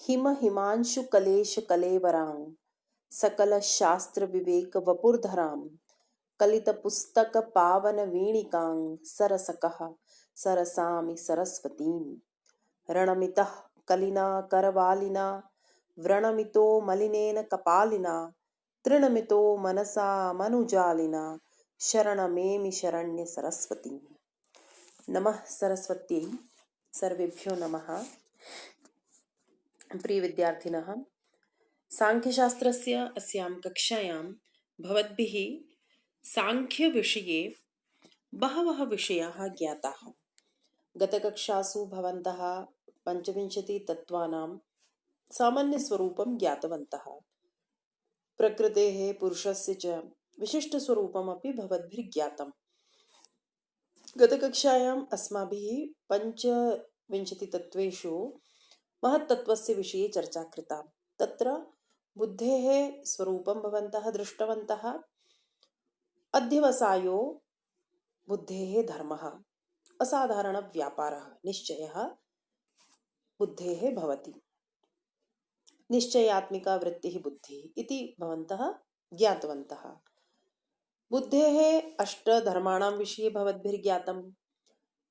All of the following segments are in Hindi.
हिम हिमांशु कलेश कलेवरां सकल शास्त्र विवेक वपुर्धरां कलित पुस्तक पावन वीणिकां सरसकः सरसामि सरस्वतीं रणमितः कलिना करवालिना व्रणमितो मलिनेन कपालिना तृणमितो मनसा मनुजालिना शरणमेमि शरण्य सरस्वती। नमः सरस्वत्यै। सर्वेभ्यो नमः। प्रिय विद्यार्थिनः, सांख्यशास्त्रस्य अस्यां कक्षायां भवद्भिः सांख्यविषये बहवः विषयाः ज्ञाताः। गतकक्षासु भवन्तः 25 तत्त्वानां सामान्यस्वरूपं ज्ञातवन्तः। प्रकृतेः पुरुषस्य च विशिष्टस्वरूपमपि भवद्भिर्ज्ञातम्। गतकक्षायाम् अस्माभिः 25 तत्त्वेषु महत्तत्त्वस्य विषये चर्चा कृता। तत्र बुद्धेः स्वरूपं भवन्तः दृष्टवन्तः। अध्यवसायो बुद्धेः धर्मः, असाधारणव्यापारः, निश्चयः बुद्धेः भवति। निश्चयात्मिका वृत्तिः बुद्धिः इति भवन्तः ज्ञातवन्तः। बुद्धेः अष्टधर्माणां विषये भवद्भिर्ज्ञातम्।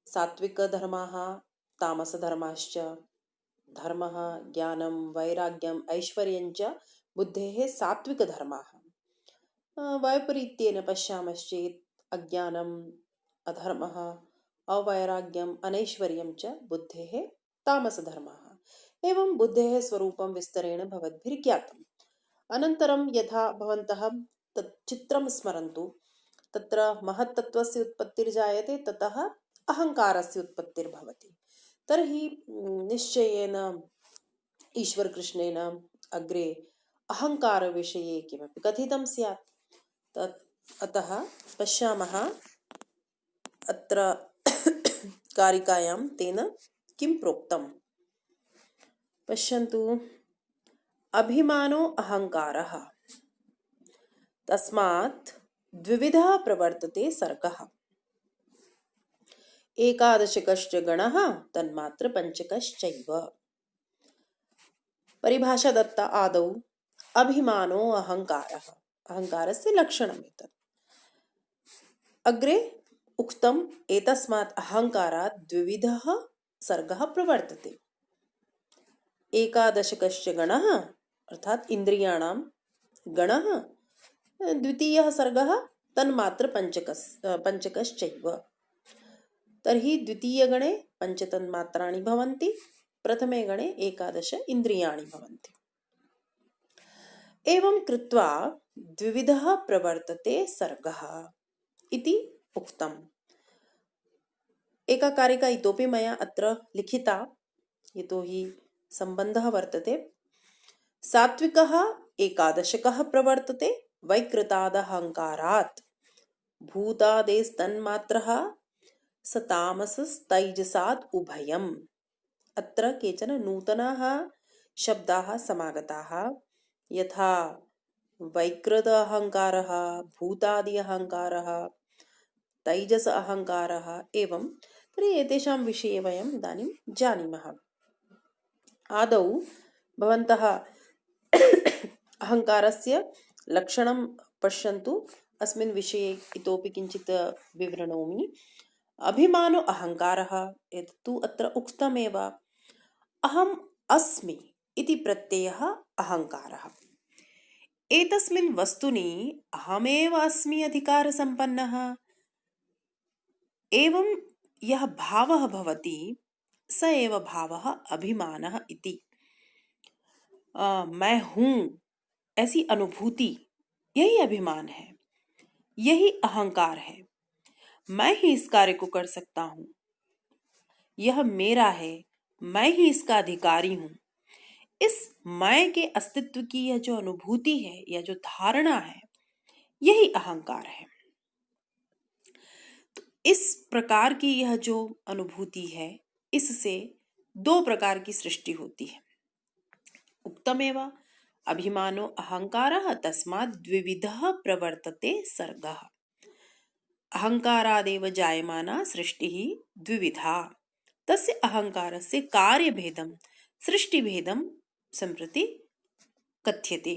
सात्विकधर्माः, तामसधर्माश्च, धर्मः, ज्ञानं, वैराग्यम्, ऐश्वर्यञ्च बुद्धेः सात्विकधर्माः। वैपरीत्येन पश्यामश्चेत् अज्ञानम्, अधर्मः, अवैराग्यम्, अनैश्वर्यं च बुद्धेः तामसधर्माः। एवं बुद्धेः स्वरूपं विस्तरेण भवद्भिर्ज्ञातम्। अनन्तरं यथा भवन्तः तत् चित्रं स्मरन्तु, तत्र महत्तत्त्वस्य उत्पत्तिर्जायते, ततः अहङ्कारस्य उत्पत्तिर्भवति। तर्हि निश्चयेन ईश्वरकृष्णेन अग्रे अहङ्कारविषये किमपि कथितं स्यात्। अतः पश्यामः अत्र कारिकायां तेन किं प्रोक्तम्। पश्यन्तु, अभिमानो अहङ्कारः, तस्मात् द्विविधः प्रवर्तते सर्गः। एकादशकश्च गणः तन्मात्रपञ्चकश्चैव। परिभाषा दत्ता आदौ। अभिमानो अहङ्कारः, अहङ्कारस्य लक्षणम् एतत्। अग्रे उक्तम्, एतस्मात् अहङ्कारात् द्विविधः सर्गः प्रवर्तते। एकादशकश्च गणः अर्थात् इन्द्रियाणां गणः, द्वितीयः सर्गः तन्मात्रपञ्चकश्चैव। तर्हि द्वितीयगणे पञ्चतन्मात्राणि भवन्ति, प्रथमे गणे एकादश इन्द्रियाणि भवन्ति। एवं कृत्वा द्विविधः प्रवर्तते सर्गः इति उक्तम्। एका कारिका इतोपि मया अत्र लिखिता, यतोहि सम्बन्धः वर्तते। सात्विकः एकादशकः प्रवर्तते वैकृतादहङ्कारात्, भूतादेस्तन्मात्रः स तामसस्तैजसात् उभयम्। अत्र केचन नूतनाः शब्दाः समागताः, यथा वैकृत अहङ्कारः, भूतादि अहङ्कारः, तैजस अहङ्कारः। एवं तर्हि एतेषां विषये वयम् इदानीं जानीमः। आदौ भवन्तः अहङ्कारस्य लक्षणं पश्यन्तु। अस्मिन् विषये इतोपि किञ्चित् विवृणोमि। अभिमानो अहङ्कारः, एतत्तु अत्र उक्तमेव। अहम् अस्मि इति प्रत्ययः अहङ्कारः। एतस्मिन् वस्तुनि अहमेव अस्मि अधिकारसम्पन्नः, एवं यः भावः भवति स एव भावः अभिमानः इति। मैं हूँ ऐसी अनुभूति, यही अभिमान है, यही अहंकार है। मैं ही इस कार्य को कर सकता हूँ, यह मेरा है, मैं ही इसका अधिकारी हूँ। इस मैं के अस्तित्व की यह जो अनुभूति है, यह जो धारणा है, यही अहंकार है। तो इस प्रकार की यह जो अनुभूति है, इससे दो प्रकार की सृष्टि होती है। उक्तमेव अभिमानो अहङ्कारः तस्मात् द्विविधः प्रवर्तते सर्गः। अहङ्कारादेव जायमाना सृष्टिः द्विविधा। तस्य अहङ्कारस्य कार्यभेदं सृष्टिभेदं सम्प्रति कथ्यते।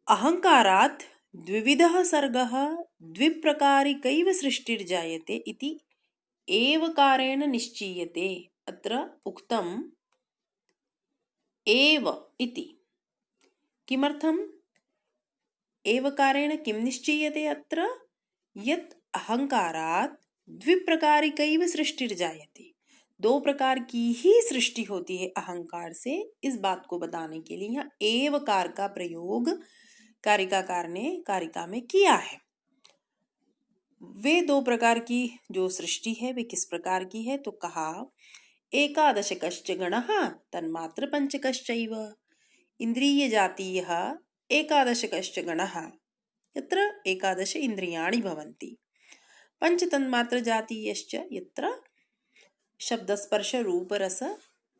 अहङ्कारात् द्विविधः सर्गः द्विप्रकारिकैव सृष्टिर्जायते इति एवकारेण निश्चीयते। अत्र उक्तम् एव इति। किमर्थम् एवकारेण किं निश्चीयते? अत्र यत् अहङ्कारात् द्विप्रकारिकैव सृष्टिर्जायते, दो प्रकार की ही सृष्टि होती है अहंकार से। इस बात को बताने के लिए यहाँ एवकार का प्रयोग कारिकाकार ने कारिका में किया है। वे दो प्रकार की जो सृष्टि है वे किस प्रकार की है? तो कहा एकादशकश्च गणः तन्मात्र पंचकश्चैव इंद्रिय जातीयः एकादशकश्च गणः यत्र एकादश इंद्रियाणि भवन्ति पंच तन्मात्र जातीयश्च यत्र शब्दस्पर्श रूपरस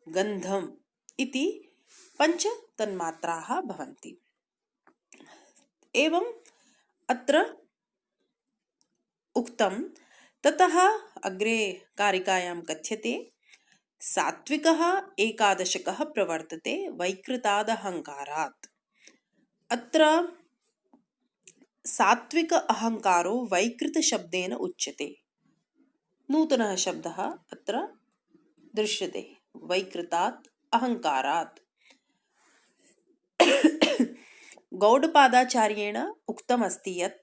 गंधम इति पंच तन्मात्राः भवन्ति। एवं अत्र उक्तं ततः अग्रे कारिकायां कथ्यते सात्विकः एकादशकः प्रवर्तते वैकृतादहङ्कारात्। अत्र सात्विक अहङ्कारो वैकृत शब्देन उच्यते। नूतनः शब्दः अत्र दृश्यते, वैकृतात् अहङ्कारात्। गौडपादाचार्येण उक्तमस्ति यत्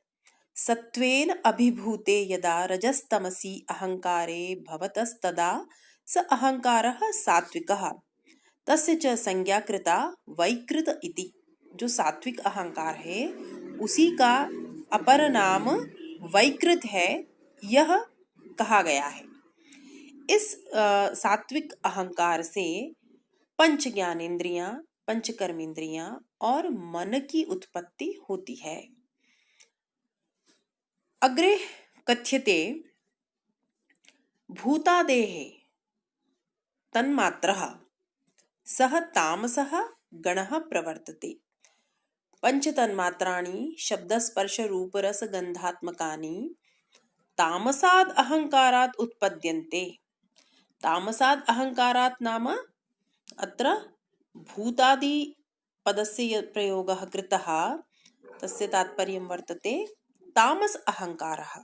सत्त्वेन अभिभूते यदा रजस्तमसि अहङ्कारे भवतस्तदा स अहङ्कारः सात्विकः तस्य च संज्ञा कृता वैकृत इति। जो सात्विक अहंकार है उसी का अपर नाम वैकृत है, यह कहा गया है। इस सात्विक अहंकार से पंच ज्ञानेन्द्रियां, पंच कर्मेंद्रियां और मन की उत्पत्ति होती है। अग्रे कथ्यते भूतादेः तन्मात्रः सः तामसः गणः प्रवर्तते। पंच तन्मात्राणि शब्दस्पर्श रूपरस गंधात्मकानि तामसाद् अहंकारात् उत्पद्यन्ते। तामसाद् अहंकारात् नाम अत्र भूतादि पदस्य प्रयोगः कृतः, तस्य तात्पर्यं वर्तते तामस अहंकारः।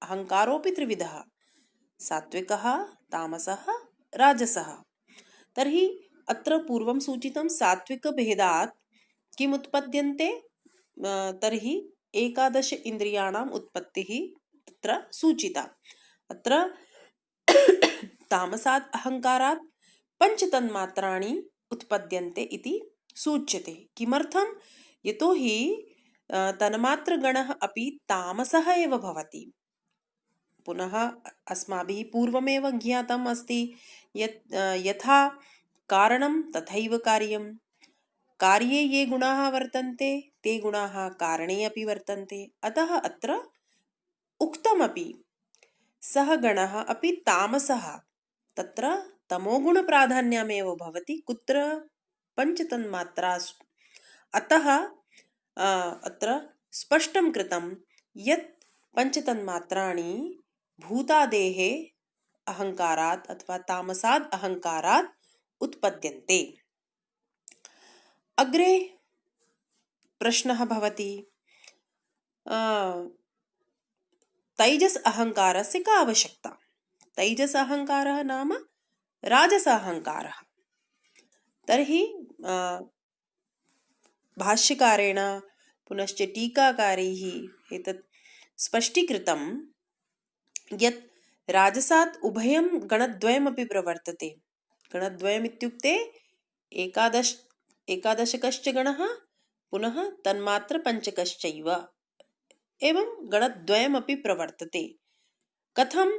अहंकारोऽपि त्रिविधः, सात्विकः, तामसः, राजसः। तर्हि अत्र पूर्वं सूचितं सात्विक भेदात् किम् उत्पद्यन्ते? तर्हि एकादश इंद्रियाणाम् उत्पत्तिः तत्र सूचिता। अत्र तामसात् अहंकारात् पंच तन्मात्राणि उत्पद्यन्ते इति सूच्यते। किमर्थं? यतोहि तन्मात्रगणः अपि तामसः एव भवति। पुनः अस्माभिः पूर्वमेव ज्ञातम् अस्ति यत् यथा कारणं तथैव कार्यं। कार्ये ये गुणाः वर्तन्ते ते गुणाः कारणे अपि वर्तन्ते। अतः अत्र उक्तमपि सः गणः अपि तामसः, तत्र तमोगुणप्राधान्यमेव भवति। कुत्र? पंचतन्मात्रासु। अतः अत्र स्पष्टं कृतं यत् पंचतन्मात्राणि भूतादेः अहंकारात् अथवा तामसाद् अहंकारात् उत्पद्यन्ते। अग्रे प्रश्नः भवति तैजस अहंकारस्य का आवश्यकता? तैजस अहंकारः नाम राजस अहंकारः। तर्हि भाष्यकारेण पुनश्च टीकाकारैः एतत् स्पष्टीकृतं यत् राजसात् उभयं गणद्वयमपि प्रवर्तते। गणद्वयम् इत्युक्ते एकादशकश्च गणः पुनः तन्मात्र पंचकश्चैव, एवं गणद्वयमपि प्रवर्तते। कथं?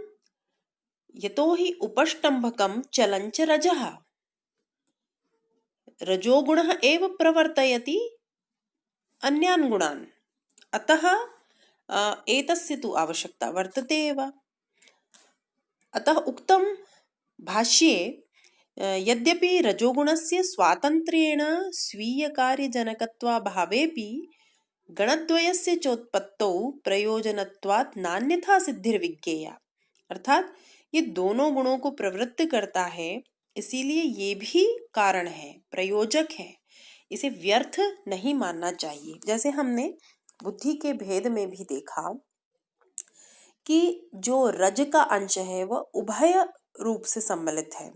यतोहि उपष्टम्भकं चलञ्च रजः, रजोगुणः एव प्रवर्तयति अन्यान् गुणान्। अतः एतस्य तु आवश्यकता वर्तते एव। अतः उक्तं भाष्ये यद्यपि रजोगुणस्य स्वातन्त्र्येण स्वीयकार्यजनकत्वाभावेपि गणद्वयस्य चोत्पत्तौ प्रयोजनत्वात् नान्यथा सिद्धिर्विज्ञेया। अर्थात ये दोनों गुणों को प्रवृत्त करता है इसीलिए ये भी कारण है, प्रयोजक है, इसे व्यर्थ नहीं मानना चाहिए। जैसे हमने बुद्धि के भेद में भी देखा कि जो रज का अंश है वह उभय रूप से सम्मिलित है,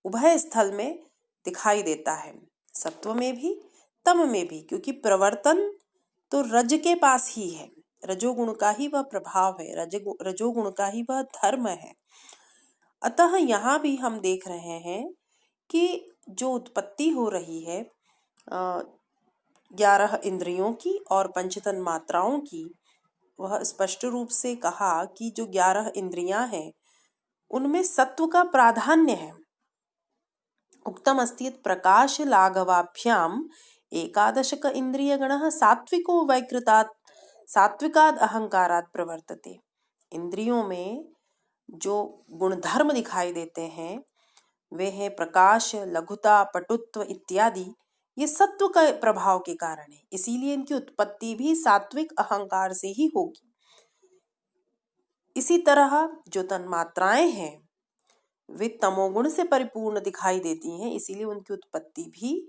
उभय स्थल में दिखाई देता है, सत्व में भी तम में भी, क्योंकि प्रवर्तन तो रज के पास ही है, रजोगुण का ही वह प्रभाव है, रजोगुण का ही वह धर्म है। अतः यहाँ भी हम देख रहे हैं कि जो उत्पत्ति हो रही है 11 इंद्रियों की और पंचतन मात्राओं की, वह स्पष्ट रूप से कहा कि जो 11 इंद्रियां हैं उनमें सत्व का प्राधान्य है। उक्तम अस्ति यत् प्रकाश लाघवाभ्याम एकादशक इंद्रिय गणः सात्विको वैकृतात् सात्विकाद अहंकारात् प्रवर्तते। इंद्रियों में जो गुणधर्म दिखाई देते हैं वे हैं प्रकाश, लघुता, पटुत्व इत्यादि। ये सत्व का प्रभाव के कारण है, इसीलिए इनकी उत्पत्ति भी सात्विक अहंकार से ही होगी। इसी तरह जो तन्मात्राएं हैं वे तमोगुण से परिपूर्ण दिखाई देती हैं, इसीलिए उनकी उत्पत्ति भी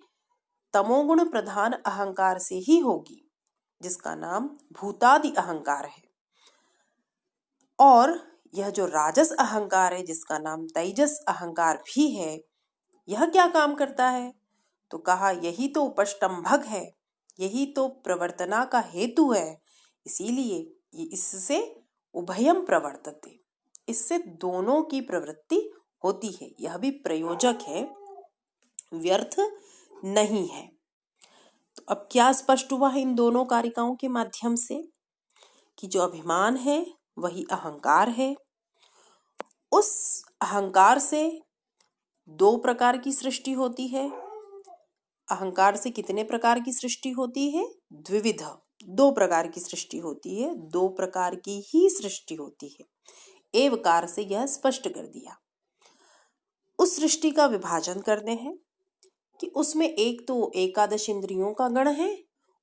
तमोगुण प्रधान अहंकार से ही होगी, जिसका नाम भूतादि अहंकार है। और यह जो राजस अहंकार है जिसका नाम तेजस अहंकार भी है, यह क्या काम करता है? तो कहा यही तो उपष्टंभक है, यही तो प्रवर्तना का हेतु है, इसीलिए ये इससे उभयम प्रवर्तते, इससे दोनों की प्रवृत्ति होती है। यह भी प्रयोजक है, व्यर्थ नहीं है। तो अब क्या स्पष्ट हुआ है इन दोनों कारिकाओं के माध्यम से कि जो अभिमान है वही अहंकार है। उस अहंकार से दो प्रकार की सृष्टि होती है। अहंकार से कितने प्रकार की सृष्टि होती है? द्विविध, दो प्रकार की सृष्टि होती है, दो प्रकार की ही सृष्टि होती है। एवकार से यह स्पष्ट कर दिया। उस सृष्टि का विभाजन करते हैं कि उसमें एक तो एकादश इंद्रियों का गण है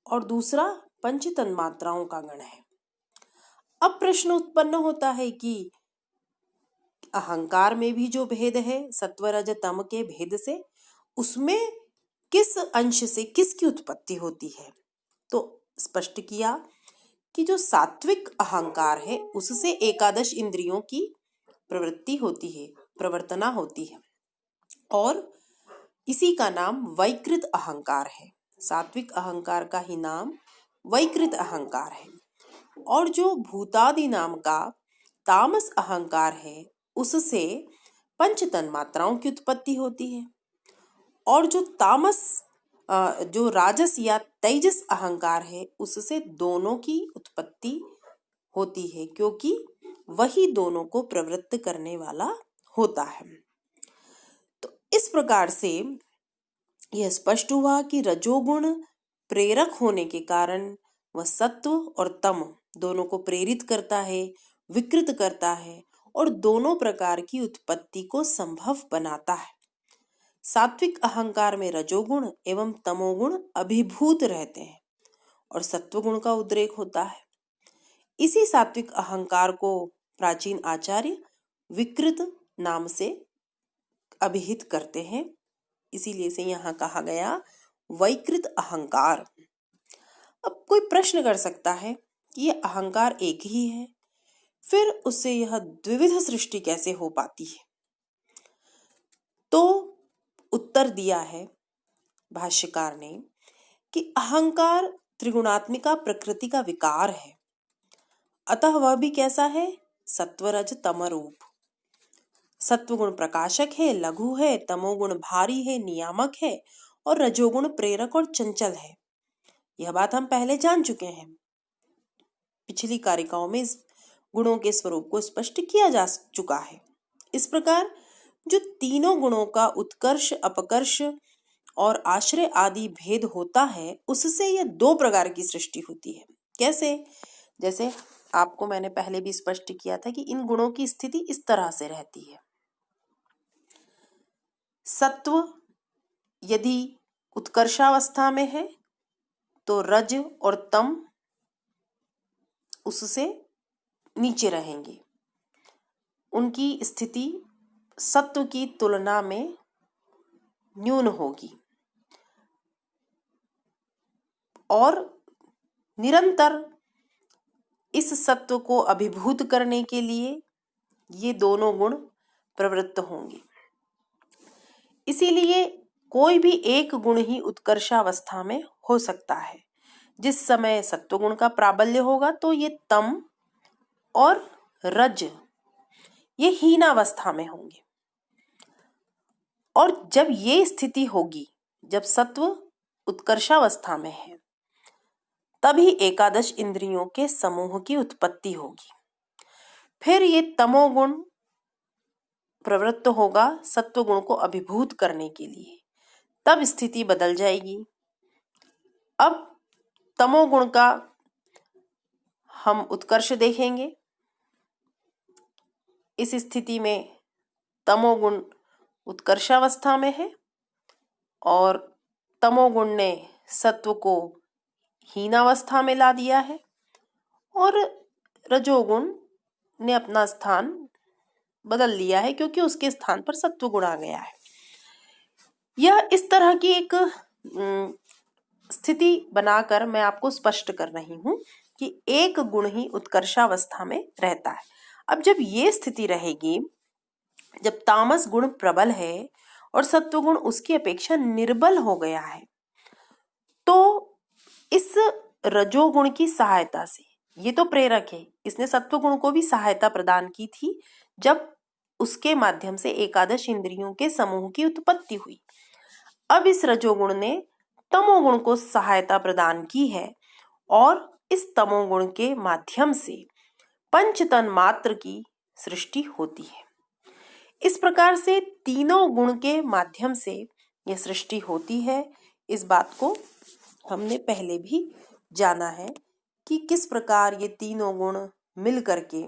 और दूसरा पंच तन्मात्राओं का गण है। अब प्रश्न उत्पन्न होता है कि अहंकार में भी जो भेद है सत्व रज तम के भेद से, उसमें किस अंश से किसकी उत्पत्ति होती है? तो स्पष्ट किया कि जो सात्विक अहंकार है उससे एकादश इंद्रियों की प्रवृत्ति होती है, प्रवर्तना होती है, और इसी का नाम वैकृत अहंकार है। सात्विक अहंकार का ही नाम वैकृत अहंकार है। और जो भूतादि नाम का तामस अहंकार है उससे पंच तन्मात्राओं की उत्पत्ति होती है। और जो तामस जो राजस या तेजस अहंकार है उससे दोनों की उत्पत्ति होती है, क्योंकि वही दोनों को प्रवृत्त करने वाला होता है। तो इस प्रकार से यह स्पष्ट हुआ कि रजोगुण प्रेरक होने के कारण वह सत्व और तम दोनों को प्रेरित करता है, विकृत करता है और दोनों प्रकार की उत्पत्ति को संभव बनाता है। सात्विक अहंकार में रजोगुण एवं तमोगुण अभिभूत रहते हैं और सत्वगुण का उद्रेक होता है। इसी सात्विक अहंकार को प्राचीन आचार्य विकृत नाम से अभिहित करते हैं, इसीलिए से यहाँ कहा गया वैकृत अहंकार। अब कोई प्रश्न कर सकता है कि यह अहंकार एक ही है, फिर उससे यह द्विविध सृष्टि कैसे हो पाती है? तो उत्तर दिया है भाष्यकार ने कि अहंकार त्रिगुणात्मिका प्रकृति का विकार है, अतः वह भी कैसा है? सत्वरज तम रूप। सत्वगुण प्रकाशक है, लघु है, तमोगुण भारी है, नियामक है, और रजोगुण प्रेरक और चंचल है। यह बात हम पहले जान चुके हैं। पिछली कारिकाओं में इस गुणों के स्वरूप को स्पष्ट किया जा चुका है। इस प्रकार जो तीनों गुणों का उत्कर्ष, अपकर्ष और आश्रय आदि भेद होता है उससे यह दो प्रकार की सृष्टि होती है। कैसे? जैसे आपको मैंने पहले भी स्पष्ट किया था कि इन गुणों की स्थिति इस तरह से रहती है। सत्व यदि उत्कर्षावस्था में है तो रज और तम उससे नीचे रहेंगे। उनकी स्थिति सत्व की तुलना में न्यून होगी और निरंतर इस सत्व को अभिभूत करने के लिए ये दोनों गुण प्रवृत्त होंगे। इसीलिए कोई भी एक गुण ही उत्कर्षावस्था में हो सकता है। जिस समय सत्वगुण का प्राबल्य होगा तो ये तम और रज ये हीनावस्था में होंगे। और जब ये स्थिति होगी, जब सत्व उत्कर्षावस्था में है, तभी एकादश इंद्रियों के समूह की उत्पत्ति होगी। फिर ये तमोगुण प्रवृत्त होगा सत्वगुण को अभिभूत करने के लिए, तब स्थिति बदल जाएगी। अब तमोगुण का हम उत्कर्ष देखेंगे। इस स्थिति में तमोगुण उत्कर्षावस्था में है और तमोगुण ने सत्व को हीनावस्था में ला दिया है और रजोगुण ने अपना स्थान बदल लिया है क्योंकि उसके स्थान पर सत्वगुण आ गया है। यह इस तरह की एक स्थिति बनाकर मैं आपको स्पष्ट कर रही हूं कि एक गुण ही उत्कर्षावस्था में रहता है। अब जब ये स्थिति रहेगी, जब तामस गुण प्रबल है और सत्वगुण उसकी अपेक्षा निर्बल हो गया है, तो इस रजोगुण की सहायता से, ये तो प्रेरक है, इसने सत्वगुण को भी सहायता प्रदान की थी जब उसके माध्यम से एकादश इंद्रियों के समूह की उत्पत्ति हुई। अब इस रजोगुण ने तमोगुण को सहायता प्रदान की है और इस तमोगुण के माध्यम से पंचतन मात्र की सृष्टि होती है। इस प्रकार से तीनों गुण के माध्यम से यह सृष्टि होती है। इस बात को हमने पहले भी जाना है कि किस प्रकार ये तीनों गुण मिल करके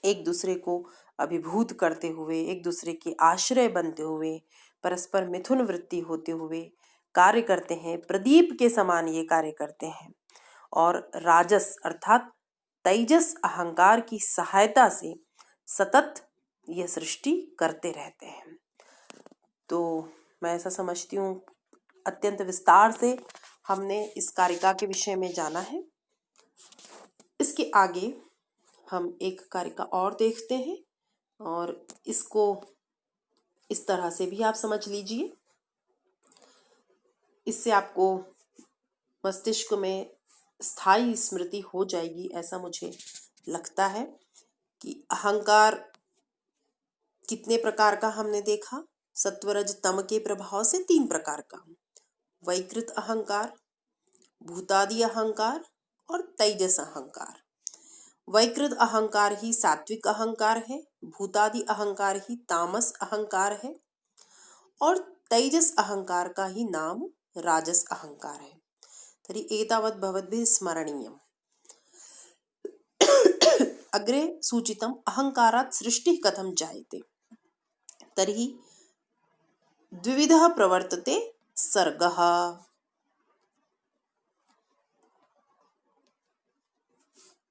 एक दूसरे को अभिभूत करते हुए, एक दूसरे के आश्रय बनते हुए, परस्पर मिथुन वृत्ति होते हुए कार्य करते हैं। प्रदीप के समान ये कार्य करते हैं और राजस अर्थात तेजस अहंकार की सहायता से सतत यह सृष्टि करते रहते हैं। तो मैं ऐसा समझती हूँ अत्यंत विस्तार से हमने इस कारिका के विषय में जाना है। इसके आगे हम एक कारिका और देखते हैं और इसको इस तरह से भी आप समझ लीजिए। इससे आपको मस्तिष्क में स्थायी स्मृति हो जाएगी, ऐसा मुझे लगता है। कि अहंकार कितने प्रकार का हमने देखा। सत्वरज तम के प्रभाव से 3 प्रकार का, वैकृत अहंकार, भूतादि अहंकार और तेजस अहंकार। वैकृत अहंकार ही सात्विक अहंकार है, भूतादि अहंकार ही तामस अहंकार है और तेजस अहंकार का ही नाम राजस अहंकार है। तर्हि एतावत् भवद्भिः स्मरणीयम्। अग्रे सूचितम् अहंकारात् सृष्टिः कथं जायते। तर्हि द्विविधः प्रवर्तते सर्गः।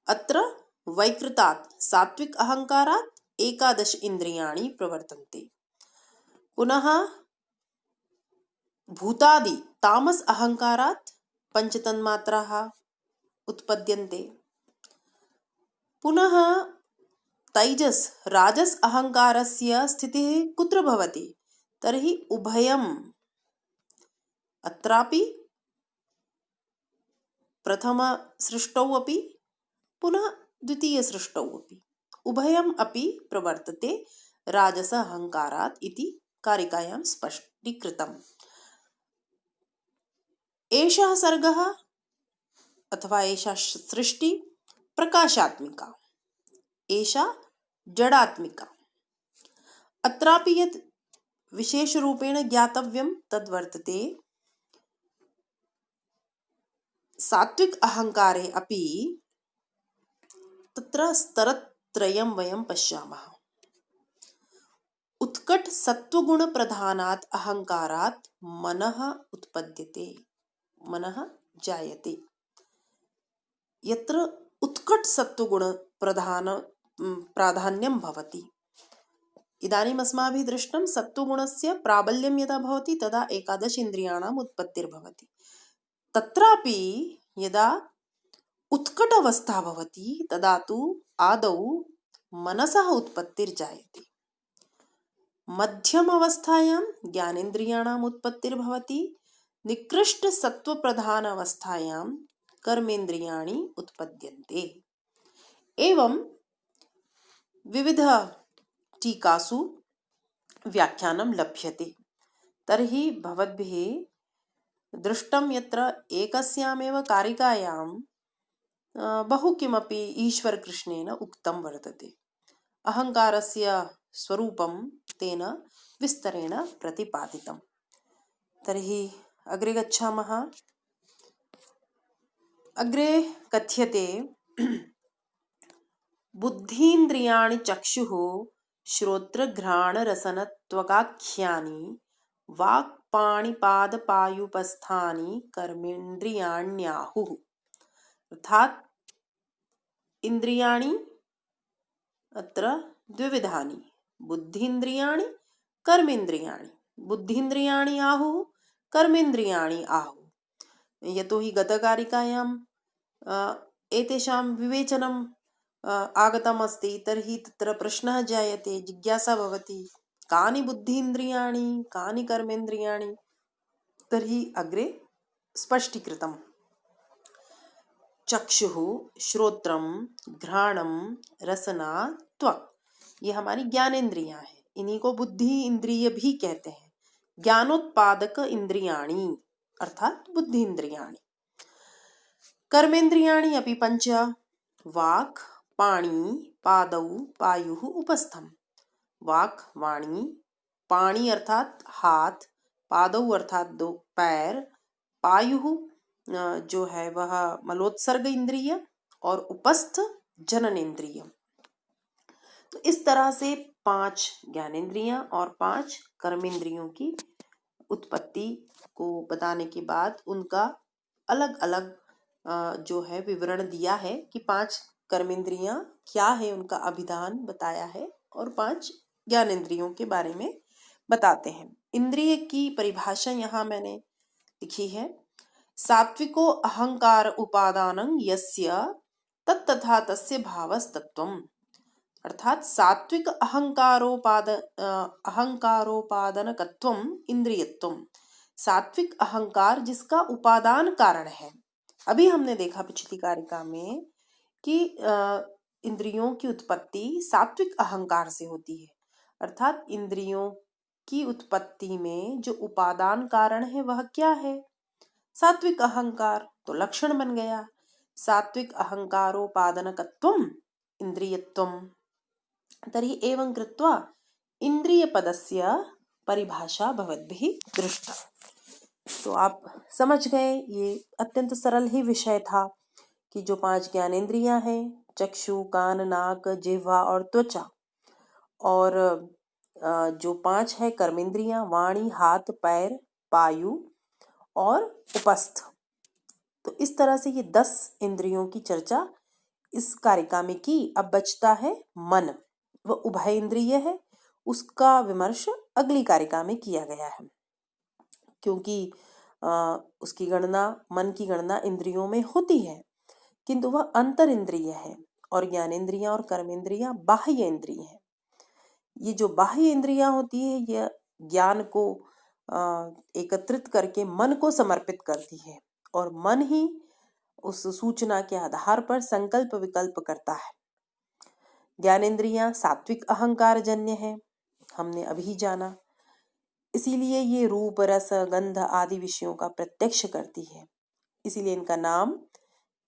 अत्र वैकृतात् सात्विक अहंकारात् एकादश इंद्रियाणि प्रवर्तन्ते। पुनः भूतादि तामस अहंकारात् पंचतन्मात्राः उत्पद्यन्ते। पुनः तैजस राजस अहंकारस्य स्थितिः कुत्र भवति। तर्हि उभयम्, अत्रापि प्रथम सृष्टौ अपि पुनः द्वितीय सृष्टौ अपि उभयम् अपि प्रवर्तते राजस अहंकारात् इति कारिकायां स्पष्टीकृतम्। एषः सर्गः अथवा एषा सृष्टि प्रकाशात्मिका, एषा जडात्मिका। अत्रापि यत् विशेष रूपेण ज्ञातव्यं तद्वर्तते सात्विक अहंकारे अपि तत्र स्तरत्रयं वयं पश्यामः। उत्कट सत्वगुण प्रधानात् अहंकारात् मनः उत्पद्यते, मनः जायते। यत्र उत्कट सत्वगुण प्राधान्यं भवति, इदानीम् अस्माभिः दृष्टं सत्त्वगुणस्य प्राबल्यं यदा भवति तदा एकादश इन्द्रियाणाम् उत्पत्तिर्भवति। तत्रापि यदा उत्कटावस्था भवति तदा तु आदौ मनसः उत्पत्तिर्जायते। मध्यम अवस्थायां ज्ञानेन्द्रियाणाम् उत्पत्तिर्भवति। निकृष्ट सत्वप्रधान अवस्थायां कर्मेन्द्रियाणि उत्पद्यन्ते। एवं विविध टीकासु व्याख्यानं लभ्यते। तर्हि भवद्भिः दृष्टं यत्र एकस्यामेव कारिकायां बहु किमपि ईश्वरकृष्णेन उक्तं वर्तते। अहङ्कारस्य स्वरूपं तेन विस्तरेण प्रतिपादितम्। तर्हि अग्रे गच्छामः। अग्रे कथ्यते बुद्धीन्द्रियाणि चक्षुः श्रोत्रघ्राणरसनत्वगाख्यानि वाक्पाणिपादपायुपस्थानि कर्मेन्द्रियाण्याहुः। अर्थात इंद्रियाणि अत्र द्विविधानि, बुद्धीन्द्रियाणि कर्मेन्द्रियाणि। बुद्धीन्द्रियाणि आहुः, कर्मेन्द्रियाणि आहुः। यतो हि गतकारिकायां एतेषां विवेचनं आगतम् अस्ति। तर्हि तत्र प्रश्नः जायते, जिज्ञासा भवति, कानि बुद्धीन्द्रियाणि कानि कर्मेन्द्रियाणि। तर्हि अग्रे स्पष्टीकृतम्। चक्षुः, श्रोत्रम, घ्राणम, रसना, त्वक, ये हमारी ज्ञानेन्द्रियां हैं। इन्हीं को बुद्धि इंद्रिय भी कहते हैं। ज्ञानोत्पादक इंद्रियाणि अर्थात बुद्धि इंद्रियाणि। कर्मेन्द्रियाणि अपि पंच, वाक्, पाणि, पादौ, पायुः, उपस्थम। वाक् वाणी, पाणि अर्थात हाथ, पादौ अर्थात दो पैर, पायुः जो है वह मलोत्सर्ग इंद्रिय और उपस्थ जननेन्द्रिय। तो इस तरह से 5 ज्ञानेन्द्रियां और 5 कर्मेंद्रियों की उत्पत्ति को बताने के बाद उनका अलग अलग जो है विवरण दिया है कि 5 कर्मेंद्रियां क्या है, उनका अभिधान बताया है और 5 ज्ञानेन्द्रियों के बारे में बताते हैं। इंद्रिय की परिभाषा यहाँ मैंने लिखी है। सात्विको अहंकार उपादानं यस्य तत्तथा तस्य भावस्तत्वम्। अर्थात सात्विक अहंकारोपादनकत्वम् इंद्रियत्वम्। सात्विक अहंकार जिसका उपादान कारण है। अभी हमने देखा पिछली कारिका में कि इंद्रियों की उत्पत्ति सात्विक अहंकार से होती है। अर्थात इंद्रियों की उत्पत्ति में जो उपादान कारण है वह क्या है? सात्विक अहंकार। तो लक्षण बन गया सात्विक अहंकारोपादनकत्वम् इंद्रियत्वम्। तर्हि एवं कृत्वा इंद्रियपदस्य परिभाषा भवद्भिः दृष्टा। तो आप समझ गए, ये अत्यंत सरल ही विषय था कि जो 5 ज्ञानेन्द्रियां हैं, चक्षु, कान, नाक, जिह्वा और त्वचा, और जो 5 है कर्मेंद्रियां, वाणी, हाथ, पैर, पायु और उपस्थ। तो इस तरह से ये 10 इंद्रियों की चर्चा इस कारिका में की। अब बचता है मन, वह उभय इंद्रिय है, उसका विमर्श अगली कारिका में किया गया है। क्योंकि उसकी गणना, मन की गणना इंद्रियों में होती है, किंतु वह अंतर इंद्रिय है और ज्ञानेन्द्रियां और कर्मेंद्रियां बाह्य इंद्रिय है। ये जो बाह्य इंद्रियां होती है यह ज्ञान को एकत्रित करके मन को समर्पित करती है और मन ही उस सूचना के आधार पर संकल्प विकल्प करता है। ज्ञानेन्द्रियां सात्विक अहंकार जन्य है, हमने अभी जाना। इसीलिए ये रूप, रस, गंध आदि विषयों का प्रत्यक्ष करती है। इसीलिए इनका नाम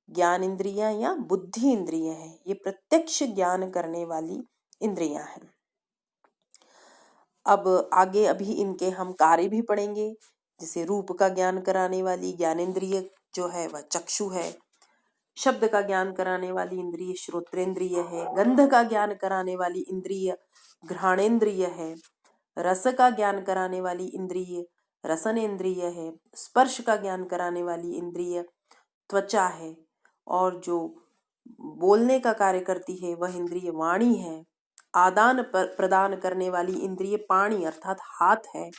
ज्ञान इंद्रियां या बुद्धि इंद्रिय है। ये प्रत्यक्ष ज्ञान करने वाली इंद्रियां हैं। अब आगे अभी इनके हम कार्य भी पढ़ेंगे। जैसे रूप का ज्ञान कराने वाली ज्ञानेन्द्रिय जो है वह चक्षु है। शब्द का ज्ञान कराने वाली इंद्रिय श्रोत्रेंद्रिय है। गंध का ज्ञान कराने वाली इंद्रिय घ्राणेन्द्रिय है। रस का ज्ञान कराने वाली इंद्रिय रसनेन्द्रिय है। स्पर्श का ज्ञान कराने वाली इंद्रिय त्वचा है। और जो बोलने का कार्य करती है वह इंद्रिय वाणी है। आदान प्रदान करने वाली इंद्रिय पाणी अर्थात हाथ है।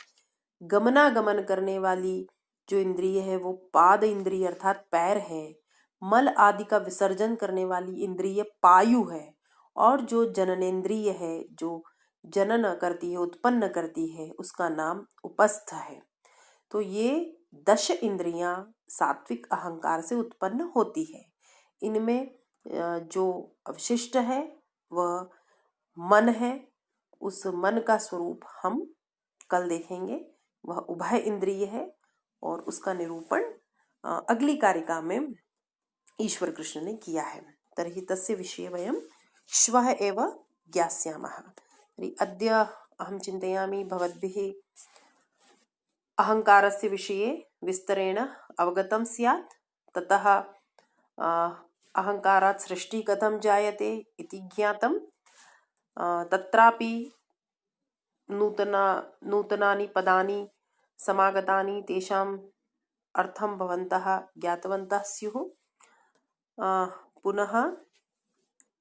गमनागमन करने वाली जो इंद्रिय है वो पाद इंद्रिय अर्थात पैर है। मल आदि का विसर्जन करने वाली इंद्रिय पायु है। और जो जननेंद्रिय है, जो जनन करती है, उत्पन्न करती है, उसका नाम उपस्थ है। तो ये 10 इंद्रियां सात्विक अहंकार से उत्पन्न होती है। इनमें जो अवशिष्ट है वह मन है। उस मन का स्वरूप हम कल देखेंगे। वह उभय इंद्रिय है और उसका निरूपण अगली कारिका में ईश्वर कृष्ण ने किया है। तर्हि तस्य विषये वयं श्वः एव ज्ञास्यामः। तर्हि अद्य अहं चिन्तयामि भवद्भिः अहङ्कारस्य विषये विस्तरेण अवगतं स्यात्। ततः अहङ्कारात् सृष्टिः कथं जायते इति ज्ञातं। तत्रापि नूतनानि पदानि समागतानि तेषाम् अर्थं भवन्तः ज्ञातवन्तः स्युः। पुनः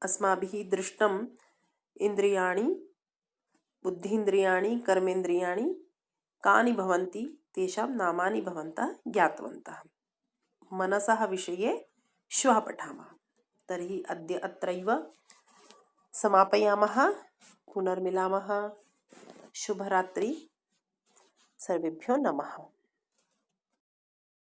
अस्माभिः दृष्टम् इन्द्रियाणि, बुद्धीन्द्रियाणि, कर्मेन्द्रियाणि कानि भवन्ति तेषां नामानि भवन्तः ज्ञातवन्तः। मनसः विषये श्वः पठामः। तर्हि अद्य अत्रैव समापयामः। पुनर्मिलामः। शुभरात्रि। सर्वेभ्यो नमः।